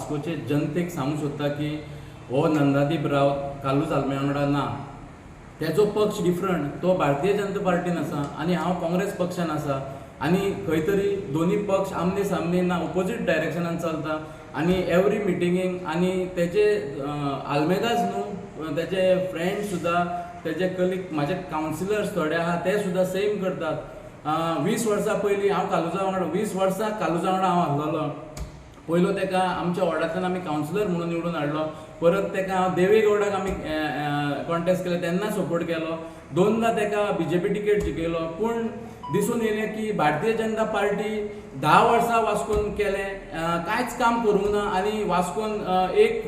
वास्कोचे जनतेक सांगूंक सोदता की हो नंदादीप राव कालूज आल्मे वांगडा ना. तेजो पक्ष डिफरंट, तो भारतीय जनता पार्टीन आसा आनी हांव काँग्रेस पक्षान आसा आनी खंय तरी दोनी पक्ष आमने सामने ना ऑपोजीट डायरेक्शनान चलता आनी एवरी मिटिंगेक आनी तेजे आल्मेदाज न्हू तेजे फ्रेंड सुद्दां तेजे कलीग म्हाजे कावन्सिलर्स थोडे आहा ते सुद्दां सेम करतात. 20 वर्सां पयलीं हांव कालुजा वांगडा 20 वर्सां कालुजा वांगडा हांव आहलोलो. पयलो तेका आमच्या वॉर्डांतल्यान आमी कावन्सिलर म्हणून निवडून हाडलो. परत तेका हांव देवेगौडाक आमी कॉन्टेस्ट केले तेन्ना सपोर्ट केलो. दोनदा तेका BJP टिकेट जिखयलो. पूण दिसून येयलें की भारतीय जनता पार्टी 10 वर्सां वास्कोन केलें, कांयच काम करूंक ना आनी वास्कोन एक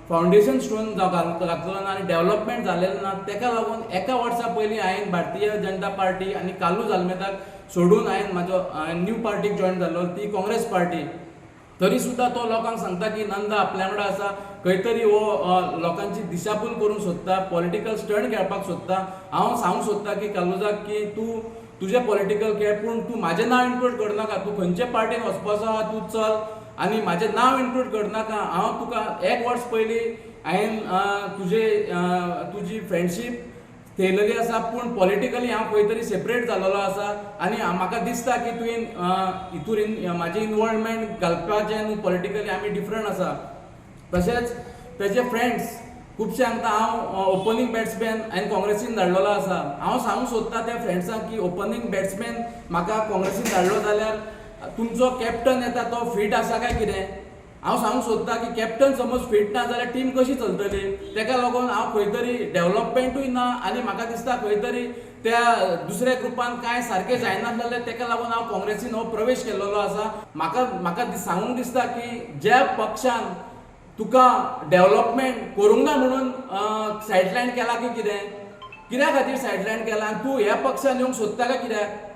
फावंडेशन स्टोन घातलो ना आनी डेव्हलपमेंट जालेलें ना. तेका लागून एका वर्सा पयलीं हांवें भारतीय जनता पार्टी आनी कालूज आल्मेदाक सोडून हांवें म्हाजो न्यू पार्टीक जॉयन जाल्लो, ती काँग्रेस पार्टी. तरी सुद्दां तो लोकांक सांगता की नंदा आपल्या वांगडा आसा, खंय तरी हो लोकांची दिशाभूल करूंक सोदता, पॉलिटिकल स्टंट खेळपाक सोदता. हांव सांगूंक सोदता की कालुजाक की तूं तुजें पॉलिटिकल खेळ, पूण तूं म्हाजें नांव इन्क्लूड करनाका. तूं खंयचे पार्टीन वचपाचो आहा तूं चल आनी म्हाजें नांव इन्क्लूड करनाका. हांव तुका 1 वर्स पयलीं हांवें तुजी फ्रेंडशीप थेयलेली आसा, पूण पॉलिटिकली हांव खंय तरी सेपरेट जालोलो आसा आनी म्हाका दिसता की तुवें हितून म्हाजें इनवॉल्वमेंट घालपाचें न्हू. पॉलिटिकली आमी डिफरंट आसा. तशेंच तेजे फ्रेंड्स खुबशे सांगता हांव ओपनिंग बॅट्समॅन हांवें काँग्रेसीन धाडलेलो आसा. हांव सांगूंक सोदता त्या फ्रेंड्सांक की ओपनिंग बॅट्समॅन म्हाका काँग्रेसीन धाडलो जाल्यार तुमचो कॅप्टन येता तो फीट आसा काय कितें. हांव सांगूंक सोदता की कॅप्टन समज फीट ना जाल्यार टीम कशी चलतली. तेका लागून हांव खंय तरी डेव्हलपमेंटूय ना आनी म्हाका दिसता खंय तरी त्या दुसऱ्या ग्रुपान कांय सारकें जायना जाल्यार तेका लागून हांव काँग्रेसीन हो प्रवेश केल्लो आसा. म्हाका सांगूंक दिसता की ज्या पक्षान तुका डेव्हलपमेंट करूंक ना म्हणून सायडलायन केला की कित्या खातीर सायडलायन केला आनी तूं ह्या पक्षान येवंक सोदता काय कित्याक.